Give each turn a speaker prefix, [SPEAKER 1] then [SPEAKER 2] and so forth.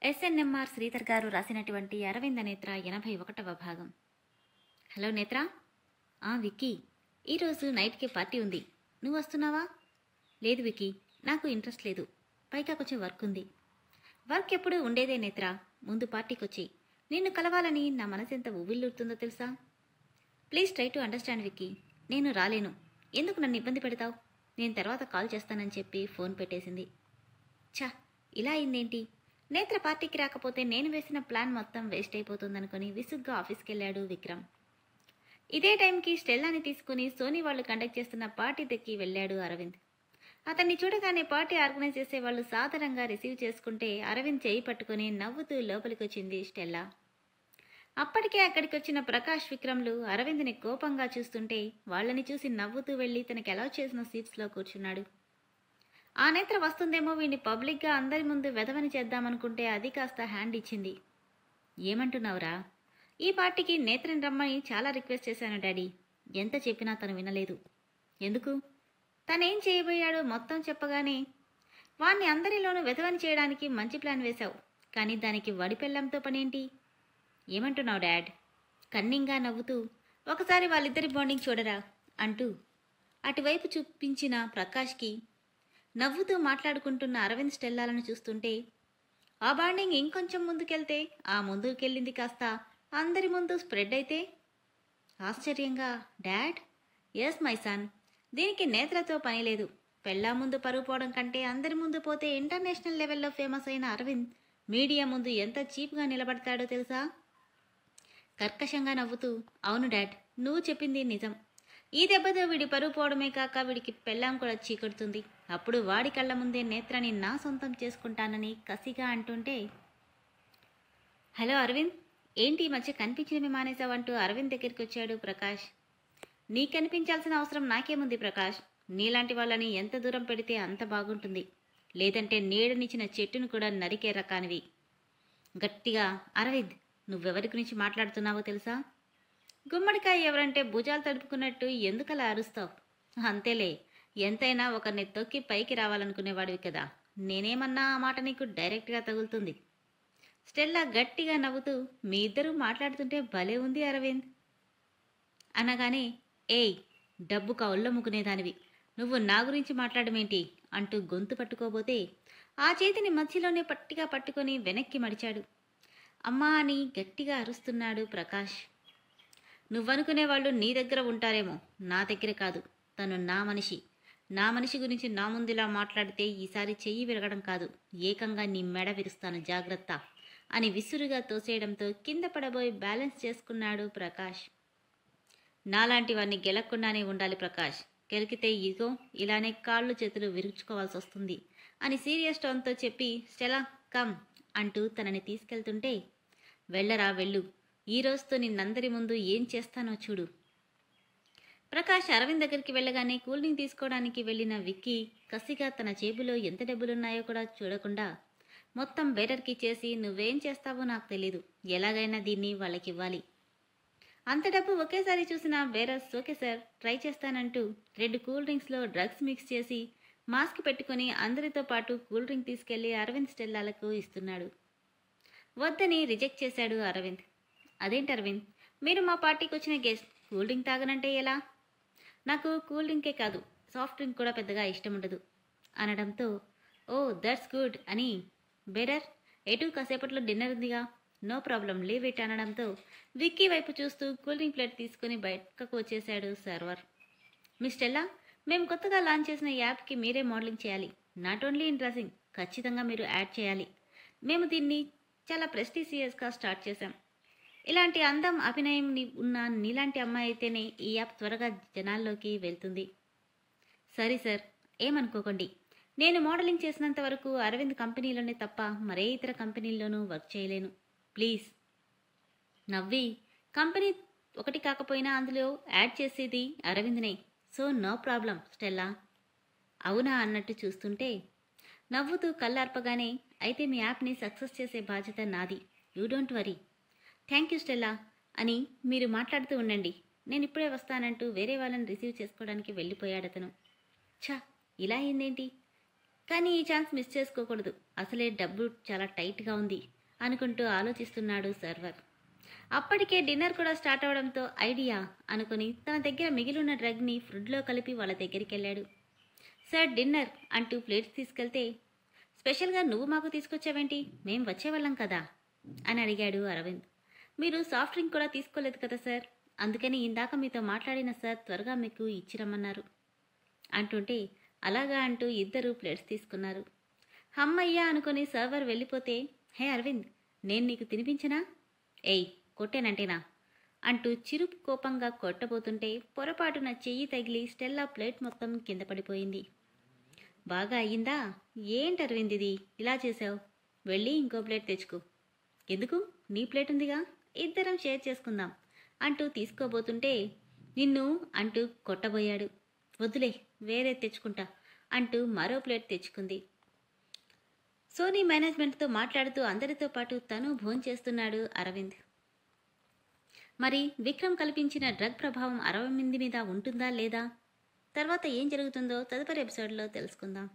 [SPEAKER 1] SNMR Sridhar గారు రాసినటువంటి అరవింద నేత్ర 81వ భాగం. హలో నేత్ర. విక్కీ, ఈరోజు నైట్కి పార్టీ ఉంది, నువ్వు వస్తున్నావా? లేదు విక్కీ, నాకు ఇంట్రెస్ట్ లేదు, పైగా కొంచెం వర్క్ ఉంది. వర్క్ ఎప్పుడు ఉండేదే నేత్ర, ముందు పార్టీకి వచ్చి నిన్ను కలవాలని నా మనసు ఎంత ఉవ్విల్లుతుందో తెలుసా? Please try to understand Vicky, నేను రాలేను, ఎందుకు నన్ను ఇబ్బంది పెడతావు, నేను తర్వాత కాల్ చేస్తానని చెప్పి ఫోన్ పెట్టేసింది. ఛా, ఇలా అయిందేంటి? నేత్ర పార్టీకి రాకపోతే నేను వేసిన ప్లాన్ మొత్తం వేస్ట్ అయిపోతుందనుకొని విసుగ్గా ఆఫీస్కి వెళ్ళాడు విక్రమ్. ఇదే టైంకి స్టెల్లాని తీసుకుని సోనీ వాళ్ళు కండక్ట్ చేస్తున్న పార్టీ దగ్గరికి వెళ్ళాడు అరవింద్. అతన్ని చూడగానే పార్టీ ఆర్గనైజ్ చేసే వాళ్ళు సాధారణంగా రిసీవ్ చేసుకుంటే అరవింద్ చేయి పట్టుకుని నవ్వుతూ లోపలికి వచ్చింది స్టెల్లా. అప్పటికే అక్కడికి వచ్చిన ప్రకాష్, విక్రమ్లు అరవింద్ని కోపంగా చూస్తుంటే వాళ్ళని చూసి నవ్వుతూ వెళ్ళి తనకి అలౌ చేసిన సీట్స్లో కూర్చున్నాడు. ఆ నేత్ర వస్తుందేమో వీడిని పబ్లిక్గా అందరి ముందు వెధవని చేద్దామనుకుంటే అది కాస్త హ్యాండ్ ఇచ్చింది. ఏమంటున్నావురా? ఈ పార్టీకి నేత్రని రమ్మని చాలా రిక్వెస్ట్ చేశాను డాడీ, ఎంత చెప్పినా తను వినలేదు. ఎందుకు? తనేం చేయబోయాడో మొత్తం చెప్పగానే వాణ్ణి అందరిలోనూ వెధవని చేయడానికి మంచి ప్లాన్ వేశావు, కానీ దానికి వడిపెల్లంతో పనేంటి? ఏమంటున్నావు డాడ్? కన్నింగా నవ్వుతూ ఒకసారి వాళ్ళిద్దరి బాండింగ్ చూడరా అంటూ అటువైపు చూపించిన ప్రకాష్కి నవ్వుతూ మాట్లాడుకుంటున్న అరవింద్ స్టెల్లాలను చూస్తుంటే ఆ బాండింగ్ ఇంకొంచెం ముందుకెళ్తే ఆ ముందుకెళ్ళింది కాస్త అందరి ముందు స్ప్రెడ్ అయితే ఆశ్చర్యంగా, డాడ్? ఎస్ మై సన్, దీనికి నేత్రతో పని లేదు. పెళ్ళా ముందు పరుగు పోవడం కంటే అందరి ముందు పోతే ఇంటర్నేషనల్ లెవెల్లో ఫేమస్ అయిన అరవింద్ మీడియా ముందు ఎంత చీప్గా నిలబడతాడో తెలుసా? కర్కశంగా నవ్వుతూ, అవును డాడ్, నువ్వు చెప్పింది నిజం. ఈ దెబ్బతో వీడి పరుగు పోవడమే కాక వీడికి పెళ్ళాం కూడా చీకొడుతుంది. అప్పుడు వాడి కళ్ళ ముందే నేత్రని నా సొంతం చేసుకుంటానని కసిగా అంటుంటే, హలో అరవింద్, ఏంటి ఈ మధ్య కనిపించినవి మానేసావంటూ అరవింద్ దగ్గరికి వచ్చాడు ప్రకాష్. నీ కనిపించాల్సిన అవసరం నాకేముంది ప్రకాష్, నీలాంటి వాళ్ళని ఎంత దూరం పెడితే అంత బాగుంటుంది, లేదంటే నీడనిచ్చిన చెట్టును కూడా నరికే రకానివి. గట్టిగా, అరవింద్, నువ్వెవరి గురించి మాట్లాడుతున్నావో తెలుసా? గుమ్మడికాయ ఎవరంటే భుజాలు తడుపుకున్నట్టు ఎందుకలా అరుస్తావు? అంతేలే, ఎంతైనా ఒకరిని తొక్కి పైకి రావాలనుకునేవాడివి కదా, నేనేమన్నా ఆ మాట నీకు డైరెక్ట్గా తగులుతుంది. స్టెల్లా గట్టిగా నవ్వుతూ, మీ ఇద్దరూ మాట్లాడుతుంటే భలే ఉంది అరవింద్ అనగానే, ఏయ్, డబ్బు కౌళ్ళమ్ముకునేదానివి, నువ్వు నా గురించి మాట్లాడమేంటి అంటూ గొంతు పట్టుకోబోతే ఆ చేతిని మధ్యలోనే పట్టిగా పట్టుకొని వెనక్కి మడిచాడు. అమ్మా అని గట్టిగా అరుస్తున్నాడు ప్రకాష్. నువ్వనుకునే వాళ్ళు నీ దగ్గర ఉంటారేమో, నా దగ్గర కాదు. తను నా మనిషి. నా మనిషి గురించి నా ముందులా మాట్లాడితే ఈసారి చెయ్యి విరగడం కాదు, ఏకంగా నీ మెడ విరుస్తాను, జాగ్రత్త అని విసురుగా తోసేయడంతో కింద పడబోయి బ్యాలెన్స్ చేసుకున్నాడు ప్రకాష్. నాలాంటి వాడిని గెలక్కుండానే ఉండాలి ప్రకాష్, గెలికితే ఇగో ఇలానే కాళ్ళు చేతులు విరుచుకోవాల్సి వస్తుంది అని సీరియస్ టోన్తో చెప్పి, స్టెలా కమ్ అంటూ తనని తీసుకెళ్తుంటే, వెళ్ళరా వెళ్ళు, ఈ రోజుతో నిన్నందరి ముందు ఏం చేస్తానో చూడు. ప్రకాష్ అరవింద్ దగ్గరికి వెళ్ళగానే కూల్ డ్రింక్ తీసుకోవడానికి వెళ్ళిన విక్కీ కసిగా తన జేబులో ఎంత డబ్బులున్నాయో కూడా చూడకుండా మొత్తం బేరర్కి చేసి, నువ్వేం చేస్తావో నాకు తెలీదు, ఎలాగైనా దీన్ని వాళ్ళకివ్వాలి. అంత డబ్బు ఒకేసారి చూసిన బేరర్స్ ఓకే సార్, ట్రై చేస్తానంటూ 2 కూల్ డ్రింక్స్లో డ్రగ్స్ మిక్స్ చేసి మాస్క్ పెట్టుకుని అందరితో పాటు కూల్ డ్రింక్ తీసుకెళ్లి అరవింద్ స్టెల్లాలకు ఇస్తున్నాడు. వద్దని రిజెక్ట్ చేశాడు అరవింద్. అదేంటి అరవింద్, మీరు మా పార్టీకి వచ్చిన గెస్ట్, కూల్ డ్రింక్ తాగనంటే ఎలా? నాకు కూల్ డ్రింకే కాదు, సాఫ్ట్ డ్రింక్ కూడా పెద్దగా ఇష్టం ఉండదు అనడంతో, ఓ దట్స్ గుడ్ అని, బెటర్ ఎటు కాసేపట్లో డిన్నర్ ఉందిగా, నో ప్రాబ్లం, లీవ్ ఇట్ అనడంతో విక్కీ వైపు చూస్తూ కూల్ డ్రింక్ ప్లేట్ తీసుకుని బయటకు వచ్చేశాడు సర్వర్. మిస్ స్టెల్లా, మేము కొత్తగా లాంచ్ చేసిన యాప్కి మీరే మోడలింగ్ చేయాలి, నాట్ ఓన్లీ ఇన్ డ్రెస్సింగ్, ఖచ్చితంగా మీరు యాడ్ చేయాలి. మేము దీన్ని చాలా ప్రెస్టీజియస్గా స్టార్ట్ చేశాం. ఇలాంటి అందం, అభినయం ఉన్న నీలాంటి అమ్మాయి అయితేనే ఈ యాప్ త్వరగా జనాల్లోకి వెళ్తుంది. సరే సార్, ఏమనుకోకండి, నేను మోడలింగ్ చేసినంత వరకు అరవింద్ కంపెనీలోనే తప్ప మరే ఇతర కంపెనీల్లోనూ వర్క్ చేయలేను, ప్లీజ్. నవ్వి, కంపెనీ ఒకటి కాకపోయినా అందులో యాడ్ చేసేది అరవింద్నే, సో నో ప్రాబ్లం స్టెల్లా. అవునా అన్నట్టు చూస్తుంటే నవ్వుతూ కళ్ళార్పగానే, అయితే మీ యాప్ని సక్సెస్ చేసే బాధ్యత నాది, you don't worry. Thank you Stella అని మీరు మాట్లాడుతూ ఉండండి, నేను ఇప్పుడే వస్తానంటూ వేరే వాళ్ళని రిసీవ్ చేసుకోవడానికి వెళ్ళిపోయాడతను. ఛా, ఇలా అయిందేంటి? కానీ ఈ ఛాన్స్ మిస్ చేసుకోకూడదు, అసలే డబ్బు చాలా టైట్గా ఉంది అనుకుంటూ ఆలోచిస్తున్నాడు సర్వర్. అప్పటికే డిన్నర్ కూడా స్టార్ట్ అవడంతో ఐడియా అనుకుని తన దగ్గర మిగిలిన డ్రగ్ని ఫుడ్లో కలిపి వాళ్ళ దగ్గరికి వెళ్ళాడు. సార్ డిన్నర్ అంటూ ప్లేట్స్ తీసుకెళ్తే, స్పెషల్గా నువ్వు మాకు తీసుకొచ్చావేంటి, మేం వచ్చేవాళ్ళం కదా అని అడిగాడు అరవింద్. మీరు సాఫ్ట్ డ్రింక్ కూడా తీసుకోలేదు కదా సార్, అందుకని ఇందాక మీతో మాట్లాడిన సార్ త్వరగా మీకు ఇచ్చిరమ్మన్నారు అంటుంటే, అలాగా అంటూ ఇద్దరు ప్లేట్స్ తీసుకున్నారు. హమ్మయ్యా అనుకుని సర్వర్ వెళ్ళిపోతే, హే అరవింద్, నేను నీకు తినిపించనా, ఏయ్ కొట్టేనంటేనా అంటూ చిరు కోపంగా కొట్టబోతుంటే పొరపాటున చెయ్యి తగిలి స్టెల్లా ప్లేట్ మొత్తం కింద పడిపోయింది. బాగా అయ్యిందా, ఏంటి అరవింద్ ఇది ఇలా చేశావు, వెళ్ళి ఇంకో ప్లేట్ తెచ్చుకో. ఎందుకు, నీ ప్లేట్ ఉందిగా, ఇద్దరం షేర్ చేసుకుందాం అంటూ తీసుకోబోతుంటే, నిన్ను అంటూ కొట్టబోయాడు. వద్దులే, వేరే తెచ్చుకుంటా అంటూ మరో ప్లేట్ తెచ్చుకుంది. సోనీ మేనేజ్మెంట్తో మాట్లాడుతూ అందరితో పాటు తను భోంచేస్తున్నాడు అరవింద్. మరి విక్రమ్ కల్పించిన డ్రగ్ ప్రభావం అరవింద్ మీద ఉంటుందా లేదా, తర్వాత ఏం జరుగుతుందో తదుపరి ఎపిసోడ్లో తెలుసుకుందాం.